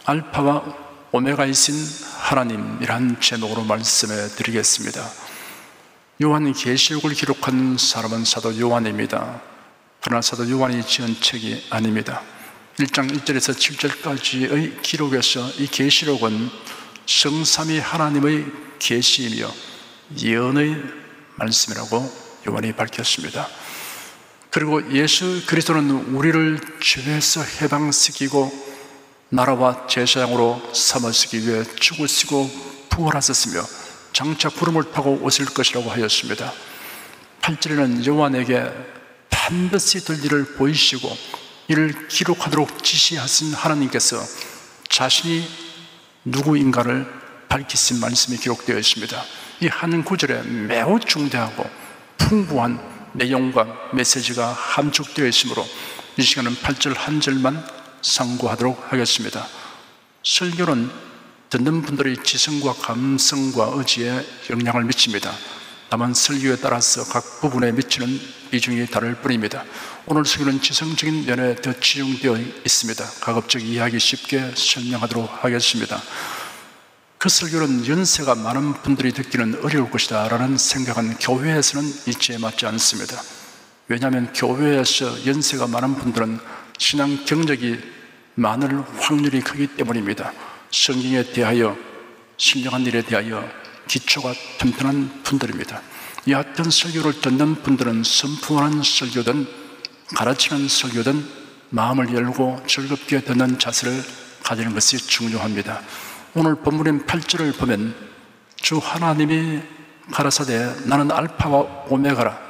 알파와 오메가이신 하나님이란 제목으로 말씀해 드리겠습니다. 요한 계시록을 기록한 사람은 사도 요한입니다. 그러나 사도 요한이 지은 책이 아닙니다. 1장 1절에서 7절까지의 기록에서 이 계시록은 성삼위 하나님의 계시이며 예언의 말씀이라고 요한이 밝혔습니다. 그리고 예수 그리스도는 우리를 죄에서 해방시키고 나라와 제사장으로 삼으시기 위해 죽으시고 부활하셨으며 장차 구름을 타고 오실 것이라고 하였습니다. 8절에는 요한에게 반드시 될 일을 보이시고 이를 기록하도록 지시하신 하나님께서 자신이 누구인가를 밝히신 말씀이 기록되어 있습니다. 이 한 구절에 매우 중대하고 풍부한 내용과 메시지가 함축되어 있으므로 이 시간은 8절 한 절만 상고하도록 하겠습니다. 설교는 듣는 분들의 지성과 감성과 의지에 영향을 미칩니다. 다만 설교에 따라서 각 부분에 미치는 비중이 다를 뿐입니다. 오늘 설교는 지성적인 면에 더 치중되어 있습니다. 가급적 이해하기 쉽게 설명하도록 하겠습니다. 그 설교는 연세가 많은 분들이 듣기는 어려울 것이다 라는 생각은 교회에서는 이치에 맞지 않습니다. 왜냐하면 교회에서 연세가 많은 분들은 신앙 경력이 많을 확률이 크기 때문입니다. 성경에 대하여, 신령한 일에 대하여 기초가 튼튼한 분들입니다. 이 어떤 설교를 듣는 분들은 선풍하는 설교든 가르치는 설교든 마음을 열고 즐겁게 듣는 자세를 가지는 것이 중요합니다. 오늘 본문인 8절을 보면 주 하나님이 가라사대 나는 알파와 오메가라,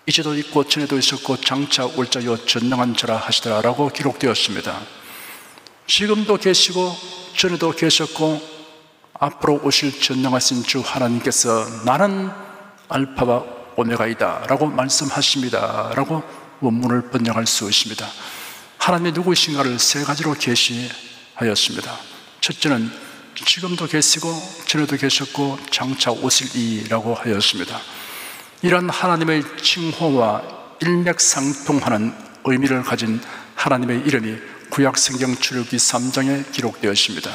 이제도 있고 전에도 있었고 장차 올 자요 전능한 자라 하시더라 라고 기록되었습니다. 지금도 계시고 전에도 계셨고 앞으로 오실 전능하신 주 하나님께서 나는 알파와 오메가이다 라고 말씀하십니다 라고 원문을 번역할 수 있습니다. 하나님이 누구이신가를 세 가지로 계시하였습니다. 첫째는 지금도 계시고 전에도 계셨고 장차 오실 이라고 하였습니다. 이런 하나님의 칭호와 일맥상통하는 의미를 가진 하나님의 이름이 구약성경 출애굽기 3장에 기록되어 있습니다.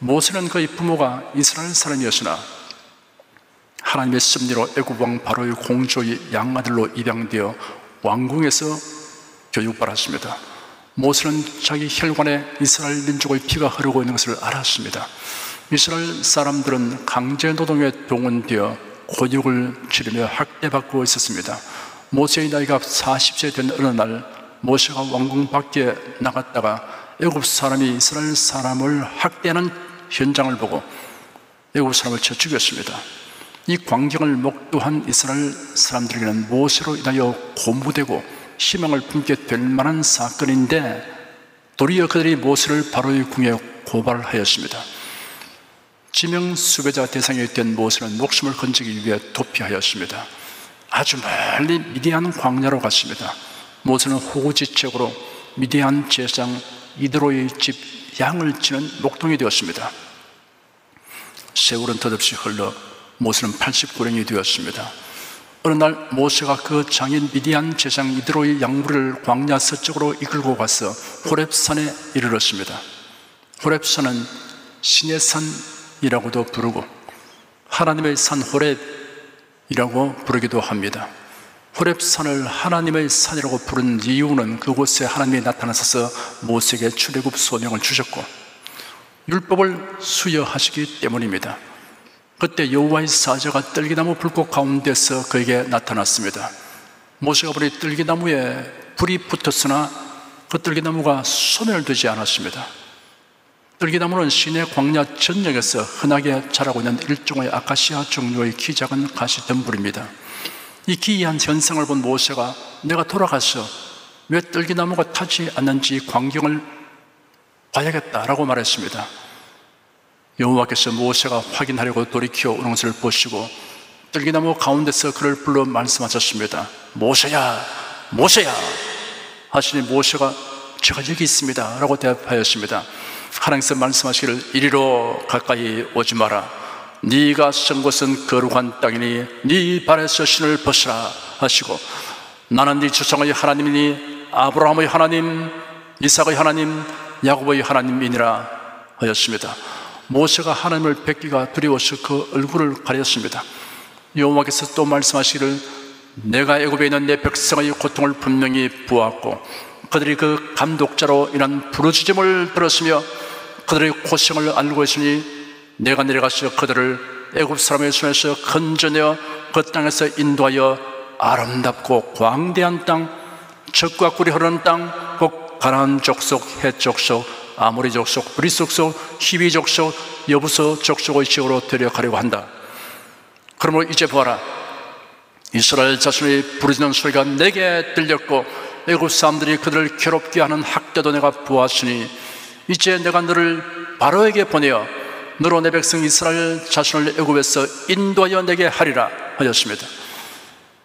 모세는 그의 부모가 이스라엘 사람이었으나 하나님의 섭리로 애굽 왕 바로의 공주의 양아들로 입양되어 왕궁에서 교육받았습니다. 모세는 자기 혈관에 이스라엘 민족의 피가 흐르고 있는 것을 알았습니다. 이스라엘 사람들은 강제노동에 동원되어 고육을 치르며 학대받고 있었습니다. 모세의 나이가 40세 된 어느 날 모세가 왕궁 밖에 나갔다가 애굽 사람이 이스라엘 사람을 학대하는 현장을 보고 애굽 사람을 쳐 죽였습니다. 이 광경을 목도한 이스라엘 사람들에게는 모세로 인하여 고무되고 희망을 품게 될 만한 사건인데 도리어 그들이 모세를 바로의 궁에 고발하였습니다. 지명 수배자 대상이 된 모세는 목숨을 건지기 위해 도피하였습니다. 아주 멀리 미디안 광야로 갔습니다. 모세는 호구지책으로 미디안 제사장 이드로의 집 양을 치는 목동이 되었습니다. 세월은 덧없이 흘러 모세는 89년이 되었습니다. 어느 날 모세가 그 장인 미디안 제사장 이드로의 양무리를 광야 서쪽으로 이끌고 가서 호렙산에 이르렀습니다. 호렙산은 신의 산이라고도 부르고 하나님의 산 호렙이라고 부르기도 합니다. 호렙산을 하나님의 산이라고 부른 이유는 그곳에 하나님이 나타나셔서 모세에게 출애굽 소명을 주셨고 율법을 수여하시기 때문입니다. 그때 여호와의 사자가 떨기나무 불꽃 가운데서 그에게 나타났습니다. 모세가 보니 떨기나무에 불이 붙었으나 그 떨기나무가 소멸되지 않았습니다. 떨기나무는 시내 광야 전역에서 흔하게 자라고 있는 일종의 아카시아 종류의 키 작은 가시덤불입니다. 이 기이한 현상을 본 모세가 내가 돌아가서 왜 떨기나무가 타지 않는지 광경을 봐야겠다라고 말했습니다. 여호와께서 모세가 확인하려고 돌이켜 오는 것을 보시고 떨기나무 가운데서 그를 불러 말씀하셨습니다. 모세야, 모세야 하시니 모세가 제가 여기 있습니다 라고 대답하였습니다. 하나님께서 말씀하시기를 이리로 가까이 오지 마라. 네가 선 곳은 거룩한 땅이니 네 발에서 신을 벗으라 하시고 나는 네 조상의 하나님이니 아브라함의 하나님, 이삭의 하나님, 야곱의 하나님이니라 하였습니다. 모세가 하나님을 뵙기가 두려워서 그 얼굴을 가렸습니다. 여호와께서 또 말씀하시기를 내가 애굽에 있는 내 백성의 고통을 분명히 보았고 그들이 그 감독자로 인한 부르짖음을 들었으며 그들의 고생을 알고 있으니 내가 내려가서 그들을 애굽 사람의 손에서 건져내어 그 땅에서 인도하여 아름답고 광대한 땅, 젖과 꿀이 흐르는 땅, 곧 가나안 족속, 헷 족속, 아모리 족속, 브리 족속, 히비 족속, 여부서 족속의 지역으로 데려가려고 한다. 그러므로 이제 보아라. 이스라엘 자손이 부르짖는 소리가 내게 들렸고 애굽 사람들이 그들을 괴롭게 하는 학대도 내가 보았으니 이제 내가 너를 바로에게 보내어 너로 내 백성 이스라엘 자손을 애굽에서 인도하여 내게 하리라 하였습니다.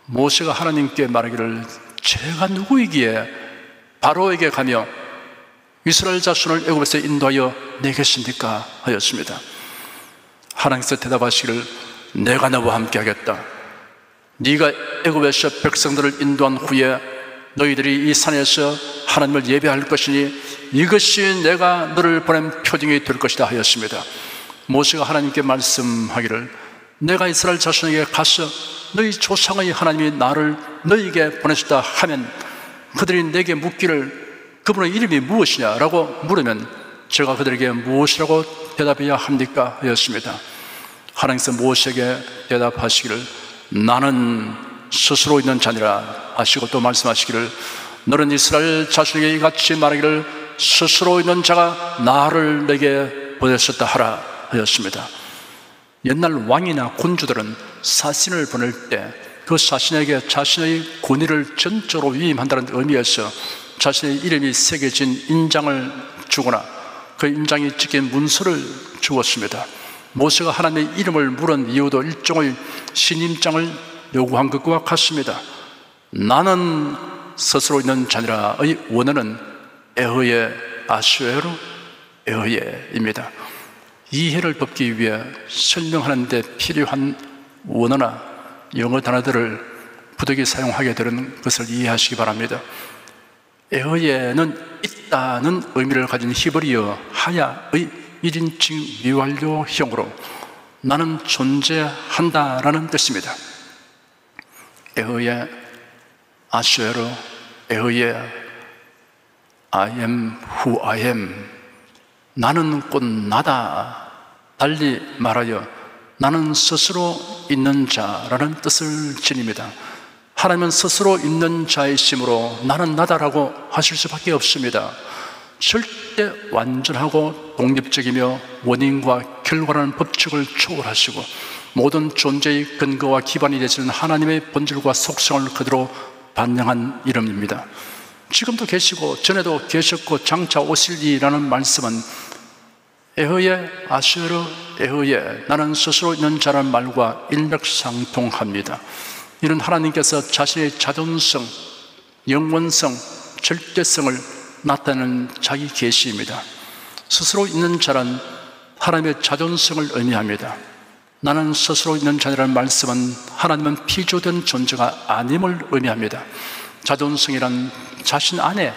모세가 하나님께 말하기를 제가 누구이기에 바로에게 가며 이스라엘 자손을 애굽에서 인도하여 내겠습니까? 하였습니다. 하나님께서 대답하시기를 내가 너와 함께 하겠다. 네가 애굽에서 백성들을 인도한 후에 너희들이 이 산에서 하나님을 예배할 것이니 이것이 내가 너를 보낸 표징이 될 것이다 하였습니다. 모세가 하나님께 말씀하기를 내가 이스라엘 자손에게 가서 너희 조상의 하나님이 나를 너희에게 보내셨다 하면 그들이 내게 묻기를 그분의 이름이 무엇이냐라고 물으면 제가 그들에게 무엇이라고 대답해야 합니까? 하였습니다. 하나님께서 모세에게 대답하시기를 나는 스스로 있는 자니라 하시고 또 말씀하시기를 너는 이스라엘 자손에게 이같이 말하기를 스스로 있는 자가 나를 내게 보냈었다 하라 하였습니다. 옛날 왕이나 군주들은 사신을 보낼 때 그 사신에게 자신의 권위를 전적으로 위임한다는 의미에서 자신의 이름이 새겨진 인장을 주거나 그 인장이 찍힌 문서를 주었습니다. 모세가 하나님의 이름을 물은 이유도 일종의 신임장을 요구한 것과 같습니다. 나는 스스로 있는 자니라의 원어는 에흐예 아슈에르 에흐예입니다. 이해를 돕기 위해 설명하는 데 필요한 원어나 영어 단어들을 부득이 사용하게 되는 것을 이해하시기 바랍니다. 에흐예는 있다는 의미를 가진 히브리어 하야의 1인칭 미완료형으로 나는 존재한다라는 뜻입니다. 에흐예 아슈에르 에흐예 I am who I am 나는 곧 나다. 달리 말하여 나는 스스로 있는 자라는 뜻을 지닙니다. 하나님은 스스로 있는 자이시므로 나는 나다라고 하실 수밖에 없습니다. 절대 완전하고 독립적이며 원인과 결과라는 법칙을 초월하시고 모든 존재의 근거와 기반이 되시는 하나님의 본질과 속성을 그대로 반영한 이름입니다. 지금도 계시고 전에도 계셨고 장차 오실이라는 말씀은 에흐예 아슈에르 에흐예 나는 스스로 있는 자라는 말과 일맥상통합니다. 이는 하나님께서 자신의 자존성, 영원성, 절대성을 나타내는 자기 계시입니다. 스스로 있는 자란 하나님의 자존성을 의미합니다. 나는 스스로 있는 자라는 말씀은 하나님은 피조된 존재가 아님을 의미합니다. 자존성이란 자신 안에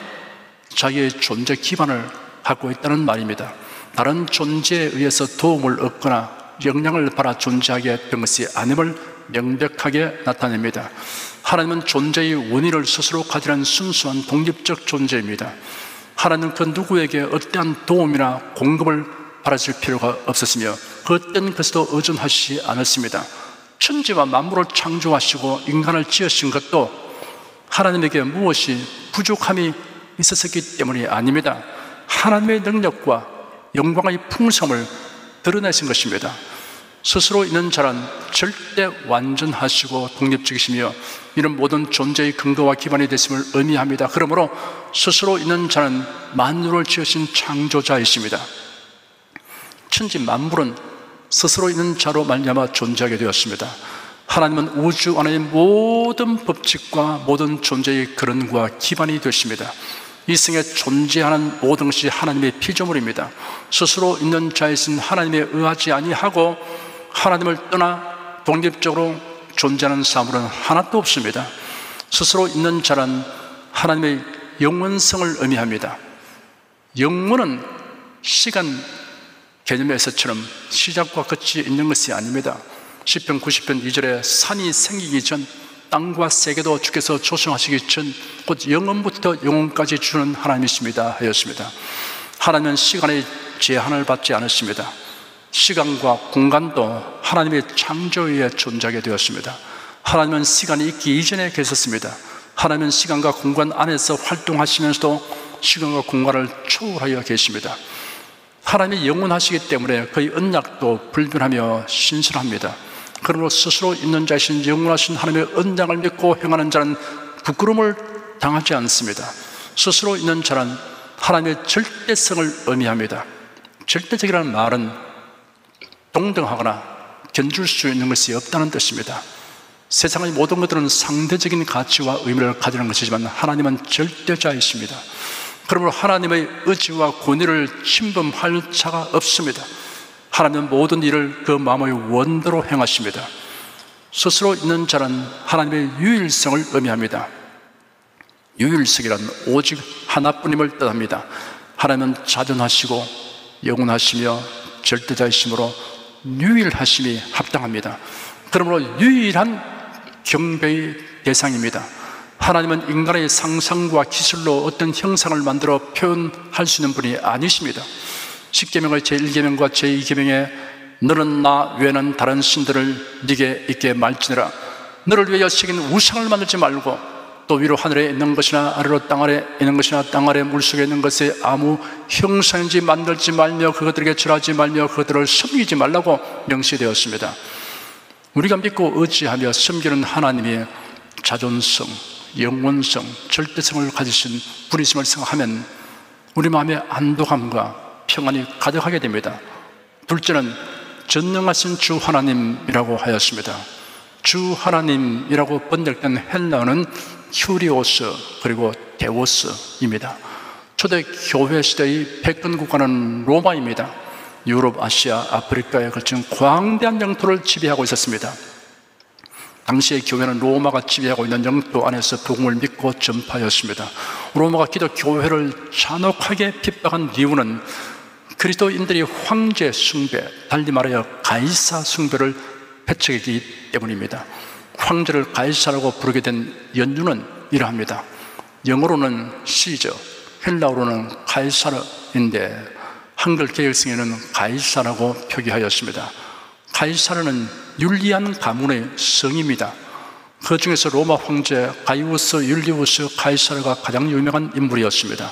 자기의 존재 기반을 갖고 있다는 말입니다. 다른 존재에 의해서 도움을 얻거나 영향을 받아 존재하게 된 것이 아님을 명백하게 나타냅니다. 하나님은 존재의 원인을 스스로 가지는 순수한 독립적 존재입니다. 하나님은 그 누구에게 어떠한 도움이나 공급을 바라실 필요가 없었으며 그 어떤 것도 의존하시지 않았습니다. 천지와 만물을 창조하시고 인간을 지으신 것도 하나님에게 무엇이 부족함이 있었기 때문이 아닙니다. 하나님의 능력과 영광의 풍성을 드러내신 것입니다. 스스로 있는 자란 절대 완전하시고 독립적이시며 이런 모든 존재의 근거와 기반이 되심을 의미합니다. 그러므로 스스로 있는 자는 만물을 지으신 창조자이십니다. 천지 만물은 스스로 있는 자로 말미암아 존재하게 되었습니다. 하나님은 우주 안의 모든 법칙과 모든 존재의 근원과 기반이 되십니다. 이 생에 존재하는 모든 것이 하나님의 피조물입니다. 스스로 있는 자이신 하나님에 의하지 아니하고 하나님을 떠나 독립적으로 존재하는 사물은 하나도 없습니다. 스스로 있는 자란 하나님의 영원성을 의미합니다. 영원은 시간, 개념에서처럼 시작과 끝이 있는 것이 아닙니다. 시편 90편 2절에 산이 생기기 전 땅과 세계도 주께서 조성하시기 전 곧 영원부터 영원까지 주는 하나님이십니다 하였습니다. 하나님은 시간의 제한을 받지 않으십니다. 시간과 공간도 하나님의 창조에 의해 존재하게 되었습니다. 하나님은 시간이 있기 이전에 계셨습니다. 하나님은 시간과 공간 안에서 활동하시면서도 시간과 공간을 초월하여 계십니다. 하나님이 영원하시기 때문에 그의 언약도 불변하며 신실합니다. 그러므로 스스로 있는 자신 영원하신 하나님의 언약을 믿고 행하는 자는 부끄러움을 당하지 않습니다. 스스로 있는 자는 하나님의 절대성을 의미합니다. 절대적이라는 말은 동등하거나 견줄 수 있는 것이 없다는 뜻입니다. 세상의 모든 것들은 상대적인 가치와 의미를 가지는 것이지만 하나님은 절대자이십니다. 그러므로 하나님의 의지와 권위를 침범할 자가 없습니다. 하나님은 모든 일을 그 마음의 원대로 행하십니다. 스스로 있는 자는 하나님의 유일성을 의미합니다. 유일성이란 오직 하나뿐임을 뜻합니다. 하나님은 자존하시고 영원하시며 절대자이시므로 유일하심이 합당합니다. 그러므로 유일한 경배의 대상입니다. 하나님은 인간의 상상과 기술로 어떤 형상을 만들어 표현할 수 있는 분이 아니십니다. 십계명의 제1계명과 제2계명에 너는 나 외에는 다른 신들을 네게 있게 말지니라. 너를 위하여 새긴 우상을 만들지 말고 또 위로 하늘에 있는 것이나 아래로 땅 아래 있는 것이나 땅 아래 물속에 있는 것에 아무 형상인지 만들지 말며 그것들에게 절하지 말며 그것들을 섬기지 말라고 명시되었습니다. 우리가 믿고 의지하며 섬기는 하나님의 자존성, 영원성, 절대성을 가지신 분이심을 생각하면 우리 마음에 안도감과 평안이 가득하게 됩니다. 둘째는 전능하신 주 하나님이라고 하였습니다. 주 하나님이라고 번역된 헬라어는 휴리오스 그리고 데오스입니다. 초대 교회 시대의 패권 국가는 로마입니다. 유럽, 아시아, 아프리카에 걸친 광대한 영토를 지배하고 있었습니다. 당시의 교회는 로마가 지배하고 있는 영토 안에서 복음을 믿고 전파하였습니다. 로마가 기독 교회를 잔혹하게 핍박한 이유는 그리스도인들이 황제 숭배, 달리 말하여 가이사 숭배를 배척했기 때문입니다. 황제를 가이사라고 부르게 된 연유는 이러합니다. 영어로는 시저, 헬라어로는 가이사르인데 한글 개혁성에는 가이사라고 표기하였습니다. 가이사르는 율리안 가문의 성입니다. 그 중에서 로마 황제 가이우스 율리우스 가이사르가 가장 유명한 인물이었습니다.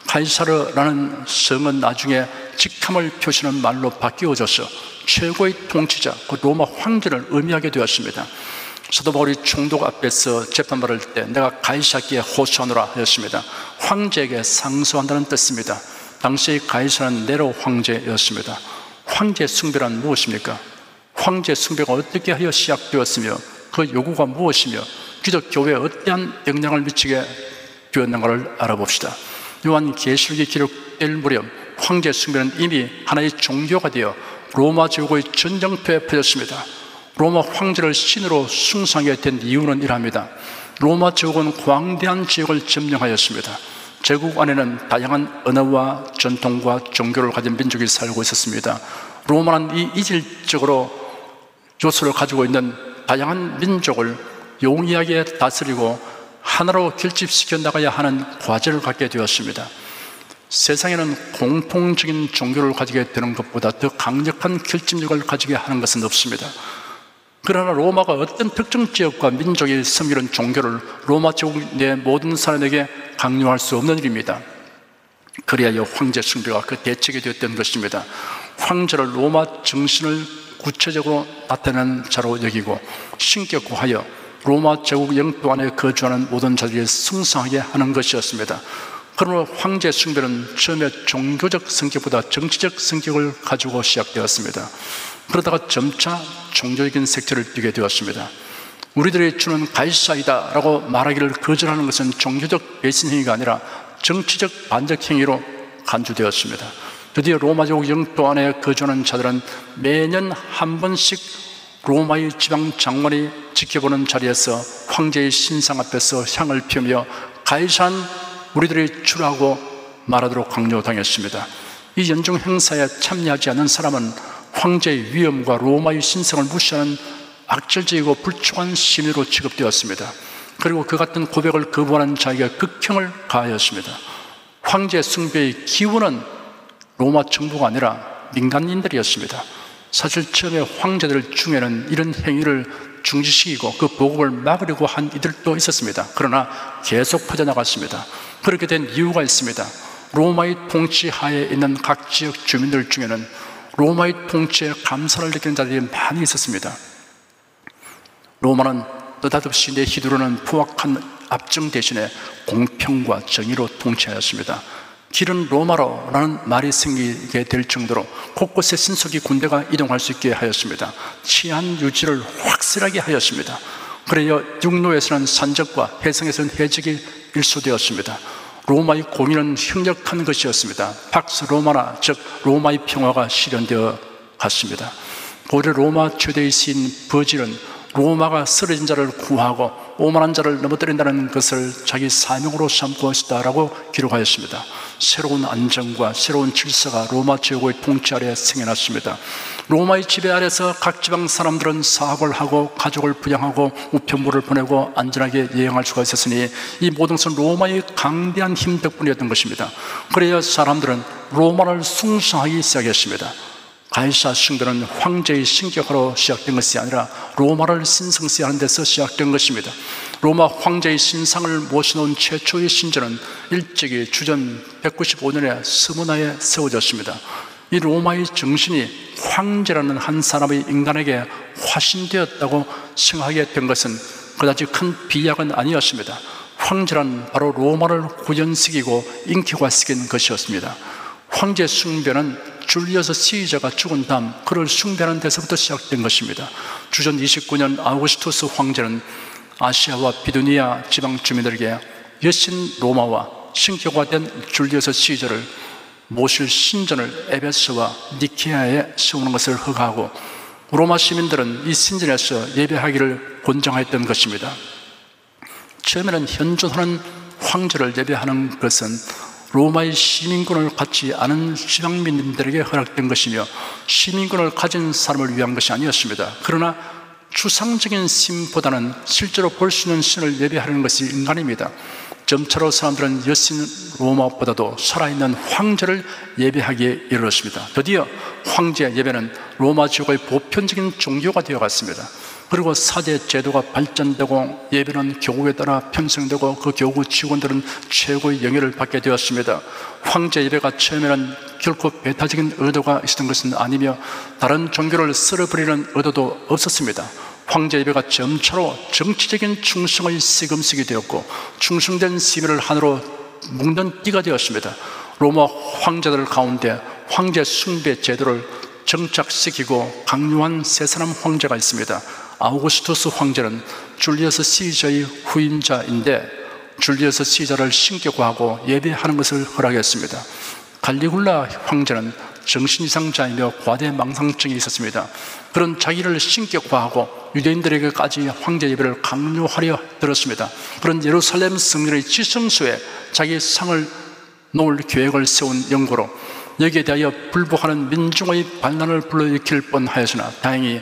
가이사르라는 성은 나중에 직함을 표시하는 말로 바뀌어져서 최고의 통치자, 그 로마 황제를 의미하게 되었습니다. 사도 바울이 총독 앞에서 재판받을 때 내가 가이사께 호소하노라 하였습니다. 황제에게 상소한다는 뜻입니다. 당시 가이사는 네로 황제였습니다. 황제 숭배란 무엇입니까? 황제 숭배가 어떻게 하여 시작되었으며 그 요구가 무엇이며 기독 교회에 어떠한 영향을 미치게 되었는가를 알아봅시다. 요한계시록이 기록될 무렵 황제 숭배는 이미 하나의 종교가 되어 로마 제국의 전쟁터에 퍼졌습니다. 로마 황제를 신으로 숭상하게 된 이유는 이러합니다. 로마 제국은 광대한 지역을 점령하였습니다. 제국 안에는 다양한 언어와 전통과 종교를 가진 민족이 살고 있었습니다. 로마는 이 이질적으로 요소를 가지고 있는 다양한 민족을 용이하게 다스리고 하나로 결집시켜 나가야 하는 과제를 갖게 되었습니다. 세상에는 공통적인 종교를 가지게 되는 것보다 더 강력한 결집력을 가지게 하는 것은 없습니다. 그러나 로마가 어떤 특정 지역과 민족이 섬기는 종교를 로마 제국 내 모든 사람에게 강요할 수 없는 일입니다. 그리하여 황제 숭배가 그 대책이 되었던 것입니다. 황제를 로마 정신을 구체적으로 나타내는 자로 여기고 신격화하여 로마 제국 영토 안에 거주하는 모든 자들이 숭상하게 하는 것이었습니다. 그러므로 황제 숭배는 처음에 종교적 성격보다 정치적 성격을 가지고 시작되었습니다. 그러다가 점차 종교적인 색채를 띠게 되었습니다. 우리들이 주는 가이사이다 라고 말하기를 거절하는 것은 종교적 배신 행위가 아니라 정치적 반적 행위로 간주되었습니다. 드디어 로마 제국 영토 안에 거주하는 자들은 매년 한 번씩 로마의 지방 장관이 지켜보는 자리에서 황제의 신상 앞에서 향을 피우며 가이사는 우리들의 주라고 말하도록 강요당했습니다. 이 연중 행사에 참여하지 않는 사람은 황제의 위엄과 로마의 신성을 무시하는 악질적이고 불충한 시민으로 취급되었습니다. 그리고 그 같은 고백을 거부하는 자에게 극형을 가하였습니다. 황제 숭배의 기원은 로마 정부가 아니라 민간인들이었습니다. 사실 처음에 황제들 중에는 이런 행위를 중지시키고 그 보급을 막으려고 한 이들도 있었습니다. 그러나 계속 퍼져나갔습니다. 그렇게 된 이유가 있습니다. 로마의 통치 하에 있는 각 지역 주민들 중에는 로마의 통치에 감사를 느끼는 자들이 많이 있었습니다. 로마는 느닷없이 내휘두르는 포악한 압정 대신에 공평과 정의로 통치하였습니다. 길은 로마로라는 말이 생기게 될 정도로 곳곳에 신속히 군대가 이동할 수 있게 하였습니다. 치안 유지를 확실하게 하였습니다. 그래야 육로에서는 산적과 해성에서는 해적이 일소되었습니다. 로마의 공의는 혁력한 것이었습니다. 팍스 로마나, 즉 로마의 평화가 실현되어 갔습니다. 고려 로마 최대의 시인 버질은 로마가 쓰러진 자를 구하고 오만한 자를 넘어뜨린다는 것을 자기 사명으로 삼고 있다라고 기록하였습니다. 새로운 안정과 새로운 질서가 로마 제국의 통치 아래 생겨났습니다. 로마의 지배 아래서 각 지방 사람들은 사업을 하고 가족을 부양하고 우편물을 보내고 안전하게 여행할 수가 있었으니 이 모든 것은 로마의 강대한 힘 덕분이었던 것입니다. 그래야 사람들은 로마를 숭상하기 시작했습니다. 가이사 숭배는 황제의 신격화로 시작된 것이 아니라 로마를 신성시하는 데서 시작된 것입니다. 로마 황제의 신상을 모셔놓은 최초의 신전은 일찍이 주전 195년에 스무나에 세워졌습니다. 이 로마의 정신이 황제라는 한 사람의 인간에게 화신되었다고 생각하게 된 것은 그다지 큰 비약은 아니었습니다. 황제란 바로 로마를 구현시키고 인격화시킨 것이었습니다. 황제 숭배는 줄리어스 시저가 죽은 다음 그를 숭배하는 데서부터 시작된 것입니다. 주전 29년 아우구스투스 황제는 아시아와 비두니아 지방 주민들에게 여신 로마와 신격화된 줄리어스 시저를 모실 신전을 에베소와 니케아에 세우는 것을 허가하고 로마 시민들은 이 신전에서 예배하기를 권장하였던 것입니다. 처음에는 현존하는 황제를 예배하는 것은 로마의 시민권을 갖지 않은 지방민들에게 허락된 것이며 시민권을 가진 사람을 위한 것이 아니었습니다. 그러나 추상적인 신보다는 실제로 볼 수 있는 신을 예배하는 것이 인간입니다. 점차로 사람들은 여신 로마보다도 살아있는 황제를 예배하기에 이르렀습니다. 드디어 황제 예배는 로마 지역의 보편적인 종교가 되어갔습니다. 그리고 사제 제도가 발전되고 예배는 교구에 따라 편성되고 그 교구 직원들은 최고의 영예를 받게 되었습니다. 황제 예배가 처음에는 결코 배타적인 의도가 있었던 것은 아니며 다른 종교를 쓸어버리는 의도도 없었습니다. 황제 예배가 점차로 정치적인 충성의 시금석이 되었고 충성된 시민을 하나로 묶는 띠가 되었습니다. 로마 황제들 가운데 황제 숭배 제도를 정착시키고 강요한 세 사람 황제가 있습니다. 아우구스투스 황제는 줄리어스 시저의 후임자인데 줄리어스 시저를 신격화하고 예배하는 것을 허락했습니다. 갈리굴라 황제는 정신이상자이며 과대망상증이 있었습니다. 그런 자기를 신격화하고 유대인들에게까지 황제 예배를 강요하려 들었습니다. 그런 예루살렘 성전의 지성소에 자기 상을 놓을 계획을 세운 연고로 여기에 대하여 불복하는 민중의 반란을 불러일으킬 뻔하였으나 다행히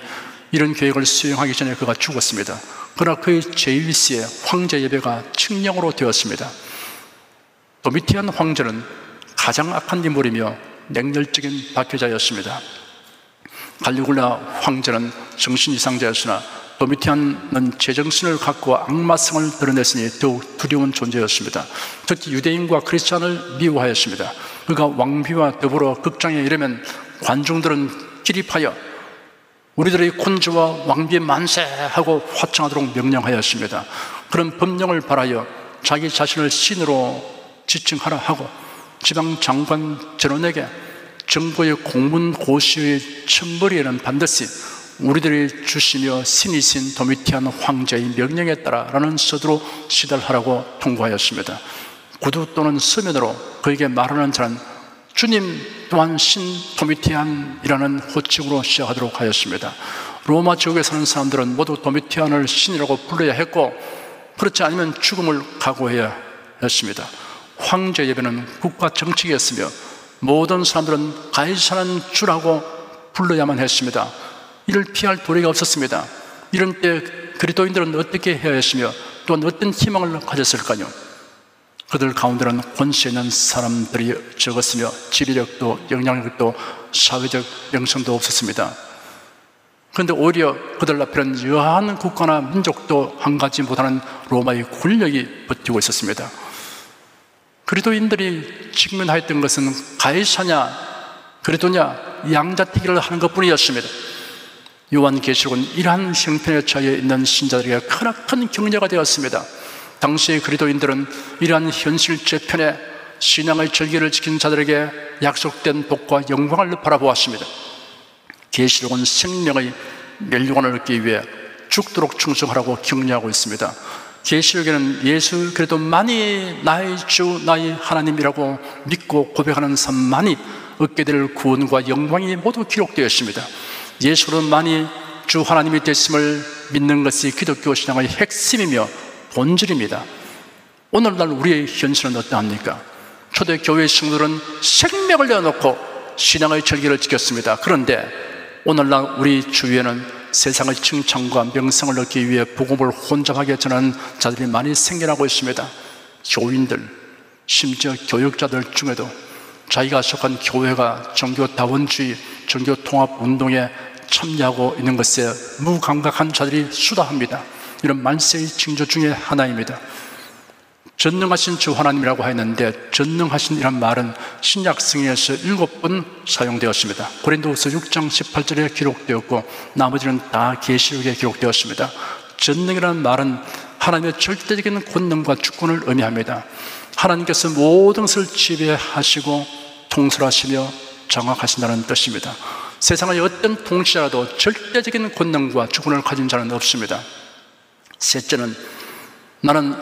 이런 계획을 수행하기 전에 그가 죽었습니다. 그러나 그의 제1시에 황제 예배가 칙령으로 되었습니다. 도미티안 황제는 가장 악한 인물이며 냉혈적인 박해자였습니다. 갈리굴라 황제는 정신이상자였으나 도미티안은 제정신을 갖고 악마성을 드러냈으니 더욱 두려운 존재였습니다. 특히 유대인과 크리스찬을 미워하였습니다. 그가 왕비와 더불어 극장에 이르면 관중들은 기립하여 우리들의 군주와 왕비 만세하고 화청하도록 명령하였습니다. 그런 법령을 발하여 자기 자신을 신으로 지칭하라 하고 지방 장관 전원에게 정부의 공문 고시의 첫머리에는 반드시 우리들이 주시며 신이신 도미티안 황제의 명령에 따라라는 서두로 시달하라고 통고하였습니다. 구두 또는 서면으로 그에게 말하는 자는 주님 또한 신 도미티안이라는 호칭으로 시작하도록 하였습니다. 로마 지역에 사는 사람들은 모두 도미티안을 신이라고 불러야 했고 그렇지 않으면 죽음을 각오해야 했습니다. 황제 예배는 국가 정책이었으며 모든 사람들은 가이사는 주라고 불러야만 했습니다. 이를 피할 도리가 없었습니다. 이런 때 그리스도인들은 어떻게 해야 했으며 또한 어떤 희망을 가졌을까요? 그들 가운데는 권세 있는 사람들이 적었으며 지리력도 영향력도 사회적 명성도 없었습니다. 그런데 오히려 그들 앞에는 여하한 국가나 민족도 한가지 못하는 로마의 권력이 버티고 있었습니다. 그리스도인들이 직면하였던 것은 가이사냐 그리스도냐 양자택일을 하는 것뿐이었습니다. 요한계시록은 이러한 형편에 처해 있는 신자들에게 크나큰 격려가 되었습니다. 당시의 그리스도인들은 이러한 현실 재편에 신앙의 절기를 지킨 자들에게 약속된 복과 영광을 바라보았습니다. 계시록은 생명의 멸류관을 얻기 위해 죽도록 충성하라고 격려하고 있습니다. 계시록에는 예수 그리스도만이 나의 주 나의 하나님이라고 믿고 고백하는 사람만이 얻게 될 구원과 영광이 모두 기록되어 있습니다. 예수로만이 주 하나님이 되심을 믿는 것이 기독교 신앙의 핵심이며 본질입니다. 오늘날 우리의 현실은 어떠합니까? 초대 교회 성도들은 생명을 내어놓고 신앙의 절기를 지켰습니다. 그런데 오늘날 우리 주위에는 세상의 칭찬과 명성을 얻기 위해 복음을 혼잡하게 전하는 자들이 많이 생겨나고 있습니다. 교인들, 심지어 교육자들 중에도 자기가 속한 교회가 종교다원주의, 종교통합운동에 참여하고 있는 것에 무감각한 자들이 수다합니다. 이런 말세의 징조 중에 하나입니다. 전능하신 주 하나님이라고 하였는데 전능하신 이란 말은 신약 성경에서 7번 사용되었습니다. 고린도후서 6장 18절에 기록되었고 나머지는 다 계시록에 기록되었습니다. 전능이라는 말은 하나님의 절대적인 권능과 주권을 의미합니다. 하나님께서 모든 것을 지배하시고 통솔하시며 장악하신다는 뜻입니다. 세상의 어떤 통치자라도 절대적인 권능과 주권을 가진 자는 없습니다. 셋째는 나는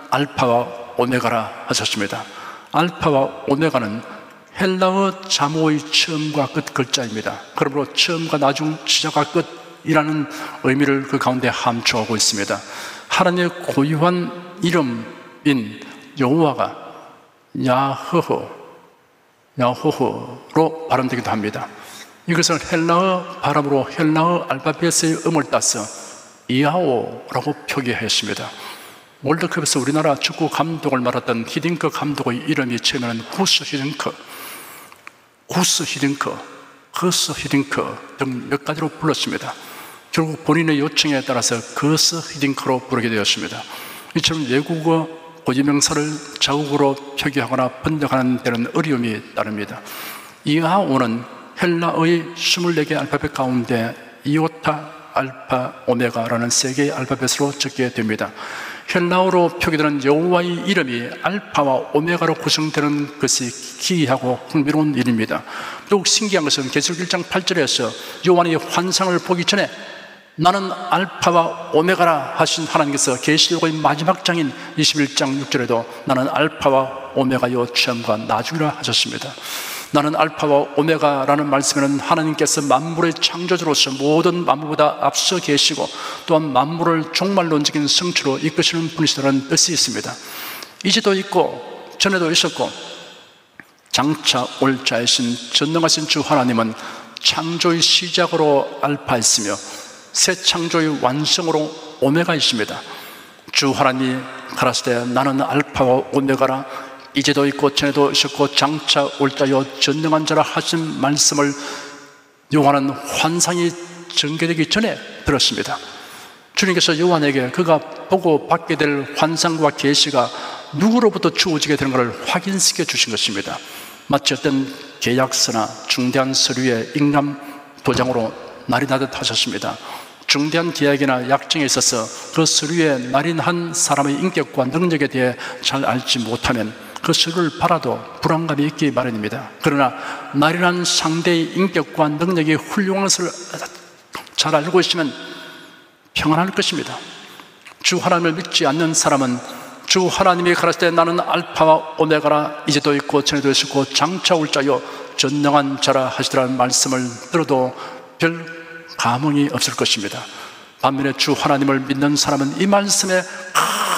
알파와 오메가라 하셨습니다. 알파와 오메가는 헬라어 자모의 처음과 끝 글자입니다. 그러므로 처음과 나중, 시작과 끝이라는 의미를 그 가운데 함축하고 있습니다. 하나님의 고유한 이름인 여호와가 야호호로 발음되기도 합니다. 이것을 헬라어 발음으로 헬라어 알파벳의 음을 따서 이하오라고 표기했습니다. 월드컵에서 우리나라 축구 감독을 맡았던 히딩크 감독의 이름이 처음에는 구스 히딩크 등 몇 가지로 불렀습니다. 결국 본인의 요청에 따라서 거스 히딩크로 부르게 되었습니다. 이처럼 외국어 고유명사를 자국어로 표기하거나 번역하는 데는 어려움이 따릅니다. 이하오는 헬라어의 24개 알파벳 가운데 이오타, 알파, 오메가라는 3개의 알파벳으로 적게 됩니다. 헬라어로 표기되는 여호와의 이름이 알파와 오메가로 구성되는 것이 기이하고 흥미로운 일입니다. 더욱 신기한 것은 계시록 1장 8절에서 요한이 환상을 보기 전에 나는 알파와 오메가라 하신 하나님께서 계시록의 마지막 장인 21장 6절에도 나는 알파와 오메가요 처음과 나중이라 하셨습니다. 나는 알파와 오메가라는 말씀에는 하나님께서 만물의 창조주로서 모든 만물보다 앞서 계시고 또한 만물을 종말론적인 성취로 이끄시는 분이시라는 뜻이 있습니다. 이제도 있고 전에도 있었고 장차 올 자이신 전능하신 주 하나님은 창조의 시작으로 알파이시며 새 창조의 완성으로 오메가이십니다. 주 하나님이 가라사대 때 나는 알파와 오메가라 이제도 있고 전에도 있었고 장차 올 자여 전능한 자라 하신 말씀을 요한은 환상이 전개되기 전에 들었습니다. 주님께서 요한에게 그가 보고 받게 될 환상과 계시가 누구로부터 주어지게 되는 것을 확인시켜 주신 것입니다. 마치 어떤 계약서나 중대한 서류에 인감 도장으로 날인하듯 하셨습니다. 중대한 계약이나 약정에 있어서 그 서류에 날인한 사람의 인격과 능력에 대해 잘 알지 못하면 그 서류를 팔아도 불안감이 있기 마련입니다. 그러나 날인한 상대의 인격과 능력이 훌륭한 것을 잘 알고 있으면 평안할 것입니다. 주 하나님을 믿지 않는 사람은 주 하나님이 가라사대 때 나는 알파와 오메가라 이제도 있고 전에도 있었고 장차 올 자요 전능한 자라 하시더라는 말씀을 들어도 별 감흥이 없을 것입니다. 반면에 주 하나님을 믿는 사람은 이 말씀에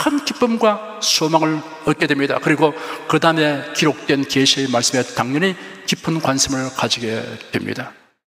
큰 기쁨과 소망을 얻게 됩니다. 그리고 그 다음에 기록된 계시의 말씀에 당연히 깊은 관심을 가지게 됩니다.